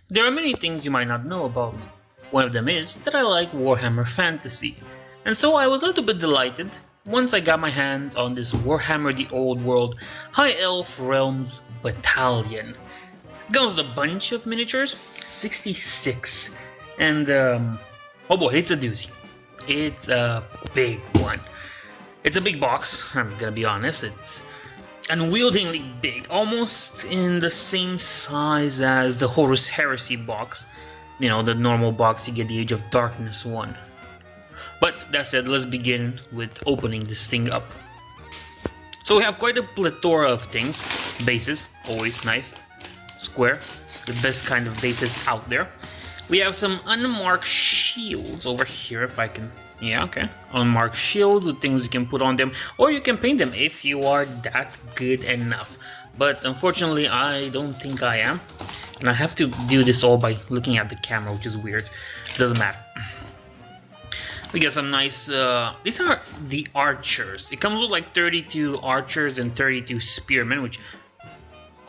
There are many things you might not know about me. One of them is that I like Warhammer Fantasy, and so I was a little bit delighted once I got my hands on this Warhammer the Old World High Elf Realms Battalion. It comes with a bunch of miniatures, 66, and oh boy, it's a doozy. It's a big one. It's a big box, I'm gonna be honest. It's unwieldingly big, almost in the same size as the Horus Heresy box. You know, the normal box you get the Age of Darkness one. But that said, let's begin with opening this thing up. So we have quite a plethora of things. Bases, always nice. Square, the best kind of bases out there. We have some unmarked shields over here, if I can... Yeah, okay. Unmarked shields with things you can put on them, or you can paint them if you are that good enough. But unfortunately, I don't think I am. And I have to do this all by looking at the camera, which is weird. Doesn't matter. We got some nice... these are the archers. It comes with like 32 archers and 32 spearmen, which...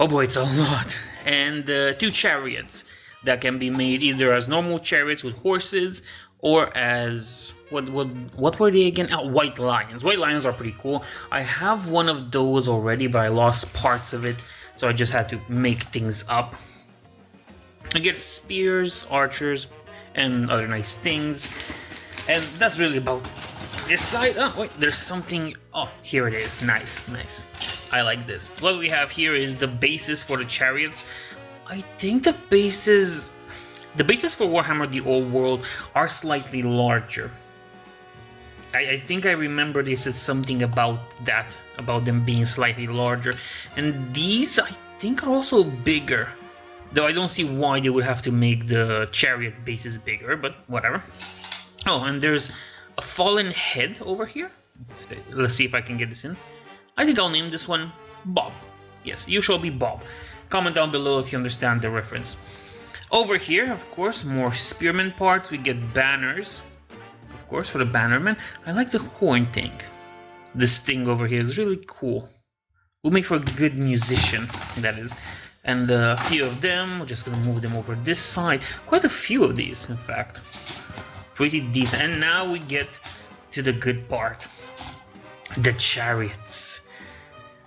Oh boy, it's a lot. And 2 chariots that can be made either as normal chariots with horses or as... What were they again? Oh, white lions. White lions are pretty cool. I have one of those already, but I lost parts of it, so I just had to make things up. I get spears, archers, and other nice things. And that's really about this side. Oh, wait, there's something... Oh, here it is. Nice, nice. I like this. What we have here is the bases for the chariots. I think the bases for Warhammer the Old World are slightly larger. I think I remember they said something about that, about them being slightly larger. And these, I think, are also bigger. Though I don't see why they would have to make the chariot bases bigger, but whatever. Oh, and there's a fallen head over here. Let's see if I can get this in. I think I'll name this one Bob. Yes, you shall be Bob. Comment down below if you understand the reference. Over here, of course, more spearman parts. We get banners. Of course, for the bannerman. I like the horn thing. This thing over here is really cool. Will make for a good musician, that is. And a few of them, we're just gonna move them over this side. Quite a few of these, in fact. Pretty decent. And now we get to the good part. The chariots.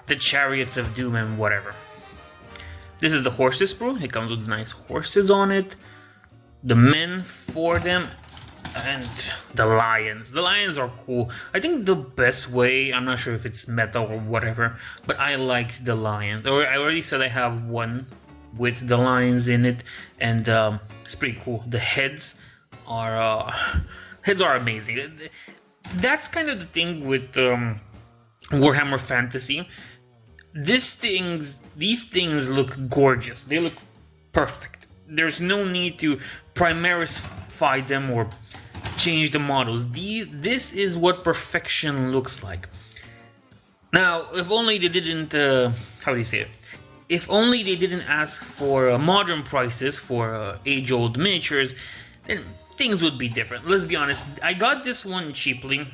The chariots of doom and whatever. This is the horses, bro. It comes with nice horses on it. The men for them. And the lions. The lions are cool. I think the best way, I'm not sure if it's meta or whatever, but I liked the lions. Or I already said I have one with the lions in it, and it's pretty cool. The heads are amazing. That's kind of the thing with Warhammer Fantasy. These things look gorgeous. They look perfect. There's no need to primarify them or change the models. This is what perfection looks like. Now, if only they didn't, how do you say it? If only they didn't ask for modern prices for age-old miniatures, then things would be different. Let's be honest, I got this one cheaply.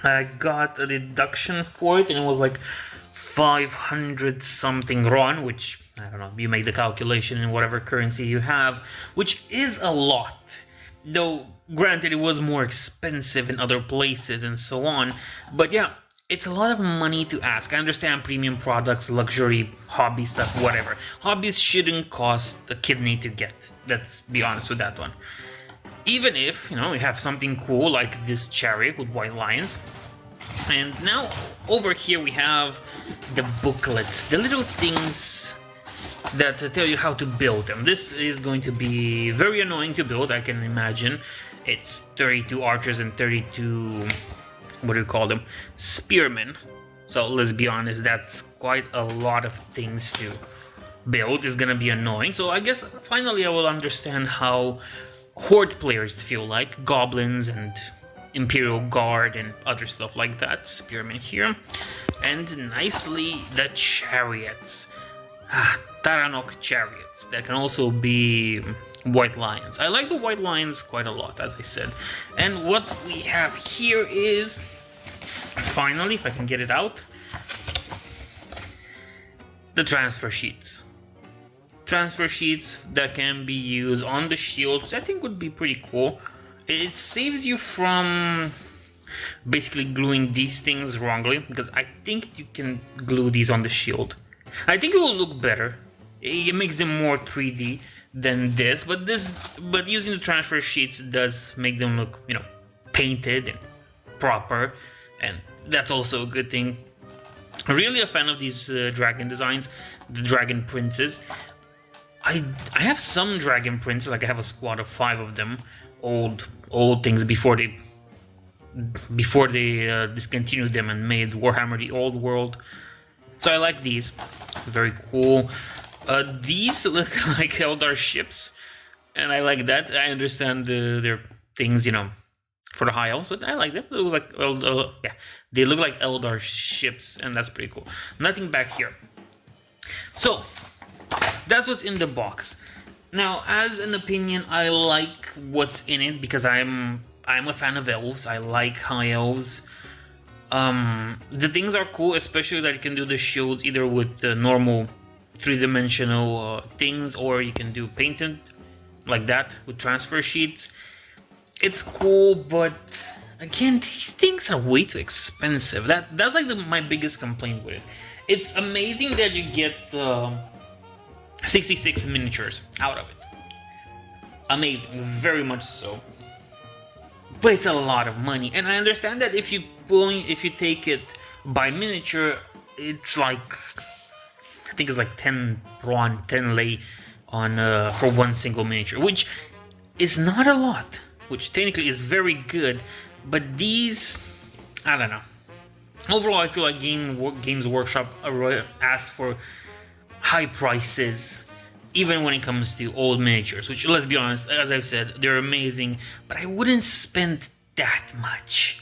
I got a deduction for it, and it was like 500 something RON, which, I don't know, you make the calculation in whatever currency you have, which is a lot. Though, granted, it was more expensive in other places and so on, but yeah, it's a lot of money to ask. I understand premium products, luxury, hobby stuff, whatever. Hobbies shouldn't cost a kidney to get, let's be honest with that one. Even if, you know, we have something cool like this chariot with white lions. And now, over here we have the booklets, the little things that tell you how to build them. This is going to be very annoying to build, I can imagine. It's 32 archers and 32, what do you call them, spearmen. So let's be honest, that's quite a lot of things to build. It's gonna be annoying. So I guess finally I will understand how horde players feel like, goblins and Imperial Guard and other stuff like that. Spearmen here. And nicely, the chariots. Taranok chariots. That can also be white lions. I like the white lions quite a lot, as I said. And what we have here is, finally, if I can get it out, the transfer sheets. transfer sheets that can be used on the shield, which I think would be pretty cool. It saves you from basically gluing these things wrongly, because I think you can glue these on the shield. I think it will look better. It makes them more 3D than this, but using the transfer sheets does make them look, you know, painted and proper, and that's also a good thing. Really a fan of these dragon designs, the dragon princes. I have some dragon princes, like I have a squad of 5 of them, old things before they discontinued them and made Warhammer the Old World. So I like these, very cool. These look like Eldar ships, and I like that. I understand their things, you know, for the high elves, but I like them. They look like yeah, they look like Eldar ships, and that's pretty cool. Nothing back here. So that's what's in the box. Now, as an opinion, I like what's in it because I'm a fan of elves. I like high elves. The things are cool, especially that you can do the shields either with the normal 3-dimensional things, or you can do painted like that with transfer sheets. It's cool, but again, these things are way too expensive. That's like my biggest complaint with it. It's amazing that you get 66 miniatures out of it. Amazing, very much so. But it's a lot of money, and I understand that if you take it by miniature, it's like, I think it's like 10 brawn, 10 lei on for one single miniature, which is not a lot, which technically is very good. But these, I don't know. Overall, I feel like Games Workshop asks for high prices, even when it comes to old miniatures, which, let's be honest, as I've said, they're amazing, but I wouldn't spend that much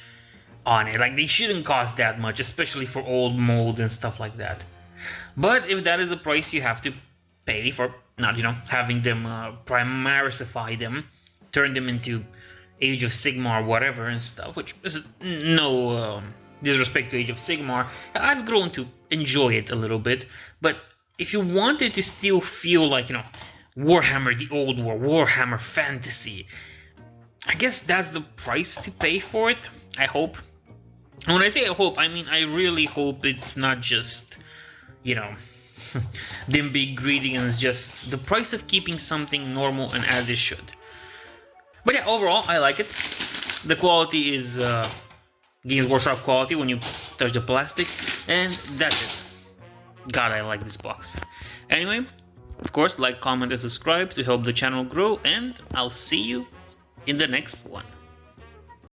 on it. Like, they shouldn't cost that much, especially for old molds and stuff like that. But if that is the price you have to pay for not, you know, having them primarify them, turn them into Age of Sigmar or whatever and stuff, which is no disrespect to Age of Sigmar, I've grown to enjoy it a little bit. But if you wanted to still feel like, you know, Warhammer the Old War, Warhammer Fantasy, I guess that's the price to pay for it, I hope. And when I say I hope, I mean I really hope it's not just, you know, them being greedy and it's just the price of keeping something normal and as it should. But yeah, overall, I like it. The quality is Games Workshop quality when you touch the plastic, and that's it. God, I like this box. Anyway, of course, like, comment, and subscribe to help the channel grow, and I'll see you in the next one.